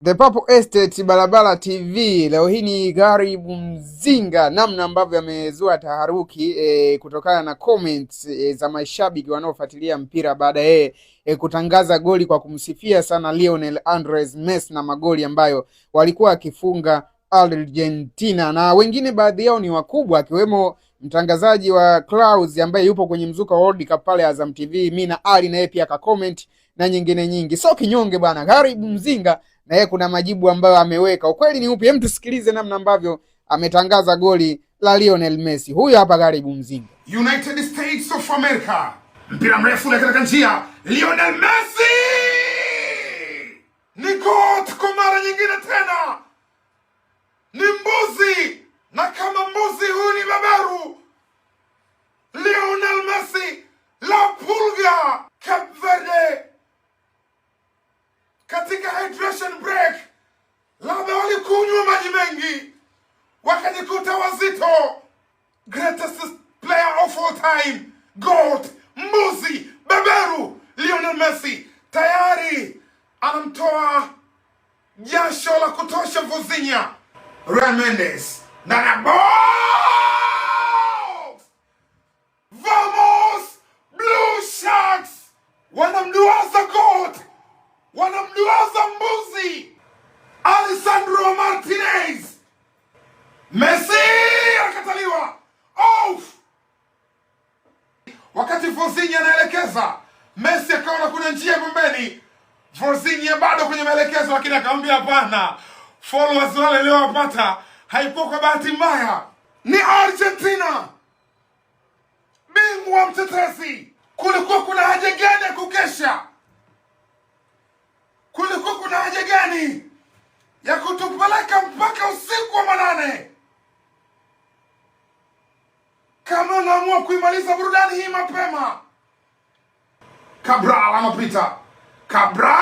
The Purple Estate Barabara TV. Leo hii ni Gharibu Mzinga, namna ambavyo amezua taharuki kutokana na comments za mashabiki wanaofuatilia mpira baada yeye kutangaza goli kwa kumsifia sana Lionel Andres Messi na magoli ambayo walikuwa akifunga Argentina, na wengine baadhi yao ni wakubwa akiwemo mtangazaji wa Clouds ambaye yupo kwenye mzuka World Cup pale Azam TV, Mina Ali, na yeye pia akacomment na nyingine nyingi. So kinyonge bwana Gharibu Mzinga na yeye kuna majibu ambayo ameweka. Ukweli ni upi? Hem, tusikilize namna ambavyo ametangaza goli la Lionel Messi. Huyu hapa Gharibu Mzinga. United States of America. Mpira mrefu na katika njia. Lionel Messi! Ni GOAT kwa mara nyingine tena. Ni mbuzi. Na kama mbuzi huyu ni beberu. Lionel Messi. La Pulga. Cape Verde. Katika hydration break, labda walikunywa maji mengi, wakajikuta wazito. Greatest player of all time, GOAT, mbuzi, beberu, Lionel Messi, tayari anamtoa jasho la kutosha Vozinha. Ryan Mendes, na box! Vamos, Blue Sharks! Wanamduaza GOAT! Wanamduaza mbuzi Alessandro Martinez. Messi akataliwa. Wakati Vozinha anaelekeza, Messi akaona kuna njia pembeni. Vozinha bado kwenye maelekezo, lakini akamwambia hapana. Followers wale leo wapata haikuwa kwa bahati mbaya. Ni Argentina, bingwa mtetezi. Kulikuwa kuna haja gani ya kukesha? Kulikuwa kuna haja gani ya kutupeleka mpaka usiku wa manane? Kama unaamua kuimaliza burudani hii mapema. Cabral anapita. Cabral!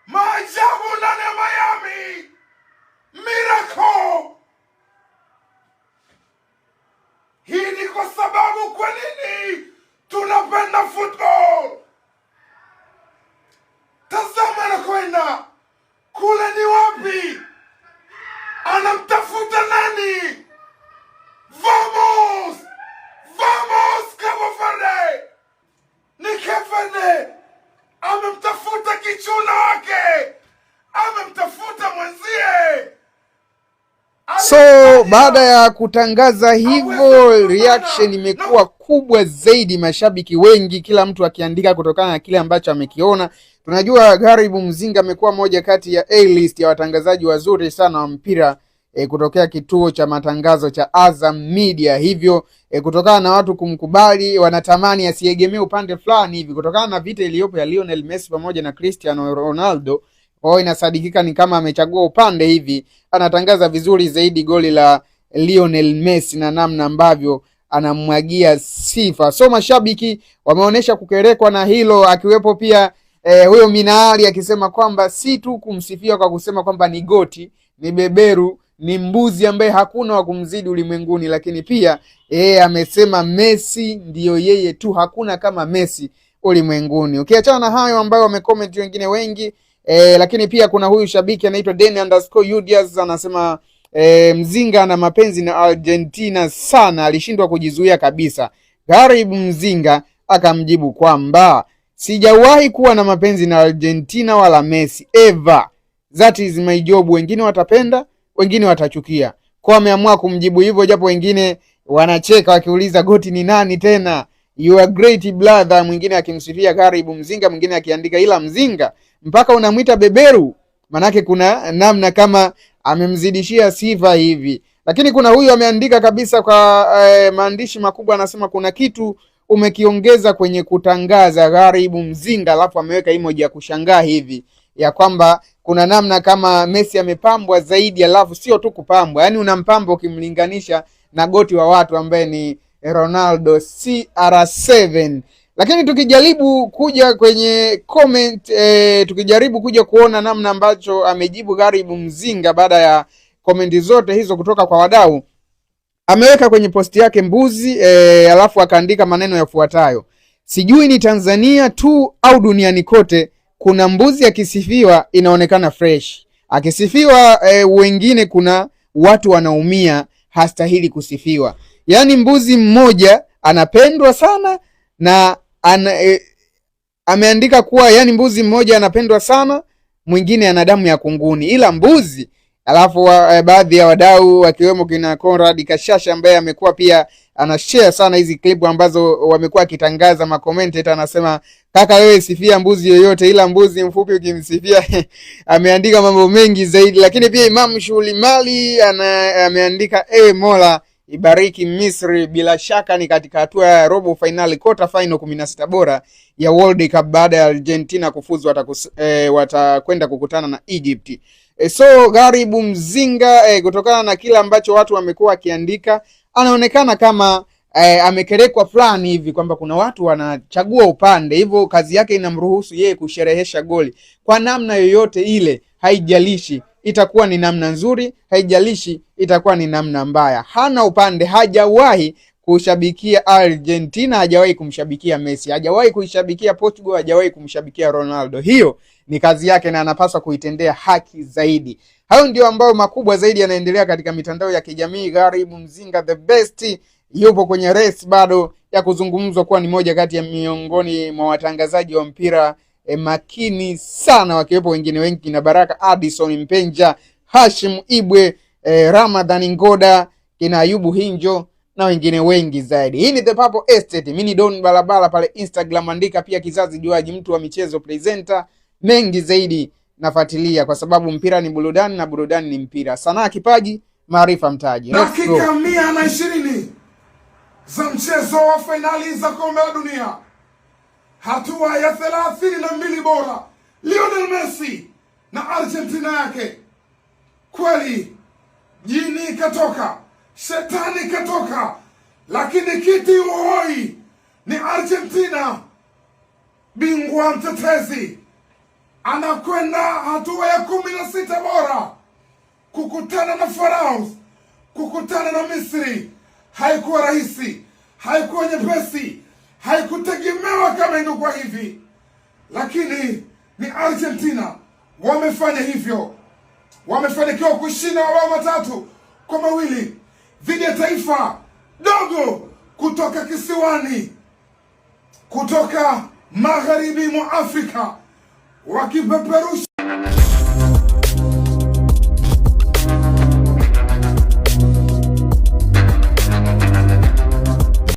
Maajabu ndani ya Miami! Miracle! Hii ni kwa sababu kwa nini tunapenda football. Tazama anakwenda. Kule ni wapi? Anamtafuta nani? Vamos! Vamos Cabo Verde! Ni Cape Verde. Amemtafuta kichuna wake. Amemtafuta mwenzie. So baada ya kutangaza hivyo, reaction imekuwa kubwa zaidi, mashabiki wengi, kila mtu akiandika kutokana na kile ambacho amekiona. Tunajua Gharibu Mzinga amekuwa moja kati ya A-list ya watangazaji wazuri sana wa mpira kutokea kituo cha matangazo cha Azam Media. Hivyo kutokana na watu kumkubali, wanatamani asiegemee upande fulani hivi kutokana na vita iliyopo ya Lionel Messi pamoja na Cristiano Ronaldo. Kwa inasadikika ni kama amechagua upande hivi, anatangaza vizuri zaidi goli la Lionel Messi na namna ambavyo anamwagia sifa. So mashabiki wameonyesha kukerekwa na hilo, akiwepo pia huyo Mina Ali akisema kwamba si tu kumsifia kwa kusema kwamba ni goti, ni beberu, ni mbuzi ambaye hakuna wa kumzidi ulimwenguni, lakini pia amesema Messi ndiyo yeye tu, hakuna kama Messi ulimwenguni. Ukiachana na hayo ambayo wamecomment wengine wengi, lakini pia kuna huyu shabiki anaitwa Danny_Udias anasema Mzinga na mapenzi na Argentina sana, alishindwa kujizuia kabisa. Gharibu Mzinga akamjibu kwamba sijawahi kuwa na mapenzi na Argentina wala Messi ever, that is my job. Wengine watapenda, wengine watachukia. Kwa ameamua kumjibu hivyo, japo wengine wanacheka wakiuliza goti ni nani tena, you are great brother. Mwingine akimsifia Gharibu Mzinga, mwingine akiandika ila Mzinga mpaka unamuita beberu, manake kuna namna kama amemzidishia sifa hivi. Lakini kuna huyu ameandika kabisa kwa maandishi makubwa, anasema kuna kitu umekiongeza kwenye kutangaza Gharibu Mzinga, alafu ameweka emoji ya kushangaa hivi ya kwamba kuna namna kama Messi amepambwa zaidi, alafu sio tu kupambwa, yani unampamba ukimlinganisha na goti wa watu ambaye ni Ronaldo CR7. Lakini tukijaribu kuja kwenye comment, tukijaribu kuja kuona namna ambacho amejibu Gharibu Mzinga baada ya komenti zote hizo kutoka kwa wadau, ameweka kwenye posti yake mbuzi, alafu akaandika maneno yafuatayo: sijui ni Tanzania tu au duniani kote, kuna mbuzi akisifiwa inaonekana fresh, akisifiwa wengine kuna watu wanaumia, hastahili kusifiwa. Yani mbuzi mmoja anapendwa sana na ameandika kuwa yani mbuzi mmoja anapendwa sana, mwingine ana damu ya kunguni, ila mbuzi. Alafu baadhi ya wadau wakiwemo kina Conrad Kashasha ambaye amekuwa pia anashare sana hizi clip ambazo wamekuwa akitangaza, makommentator anasema kaka wewe sifia mbuzi yoyote ila mbuzi mfupi ukimsifia ameandika mambo mengi zaidi. Lakini pia Imam Shulimali ameandika ewe Mola ibariki Misri, bila shaka ni katika hatua ya robo finali quarter final 16 bora ya World Cup baada ya Argentina kufuzu watakwenda kukutana na Egypt. So Gharibu Mzinga kutokana na kila ambacho watu wamekuwa wakiandika, anaonekana kama amekerekwa fulani hivi kwamba kuna watu wanachagua upande, hivyo kazi yake inamruhusu yeye kusherehesha goli kwa namna yoyote ile, haijalishi itakuwa ni namna nzuri, haijalishi itakuwa ni namna mbaya. Hana upande, hajawahi kushabikia Argentina, hajawahi kumshabikia Messi, hajawahi kuishabikia Portugal, hajawahi kumshabikia Ronaldo. Hiyo ni kazi yake na anapaswa kuitendea haki zaidi. Hayo ndio ambao makubwa zaidi yanaendelea katika mitandao ya kijamii. Gharibu Mzinga the best yupo kwenye race bado ya kuzungumzwa kuwa ni moja kati ya miongoni mwa watangazaji wa mpira makini sana, wakiwepo wengine wengi na Baraka Addison Mpenja, Hashim Ibwe, Ramadhan Ngoda, kina Ayubu Hinjo na wengine wengi zaidi. Hii ni The Purple Estate. Mimi ni Don Balabala pale Instagram, andika pia Kizazi Juaji, mtu wa michezo presenter. Mengi zaidi nafuatilia kwa sababu mpira ni burudani na burudani ni mpira. Sanaa kipaji, maarifa mtaji. Dakika 120 za mchezo wa finali za kombe la dunia, hatua ya 32 bora, Lionel Messi na Argentina yake. Kweli jini katoka, shetani katoka, lakini kiti uhoi ni Argentina. Bingwa mtetezi anakwenda hatua ya 16 bora kukutana na Pharaohs, kukutana na Misri. Haikuwa rahisi, haikuwa nyepesi, haikutegemewa kama ingekuwa hivi, lakini ni Argentina wamefanya hivyo. Wamefanikiwa kushinda mabao 3-2 dhidi ya taifa dogo kutoka kisiwani, kutoka magharibi mwa Afrika, wakipeperusha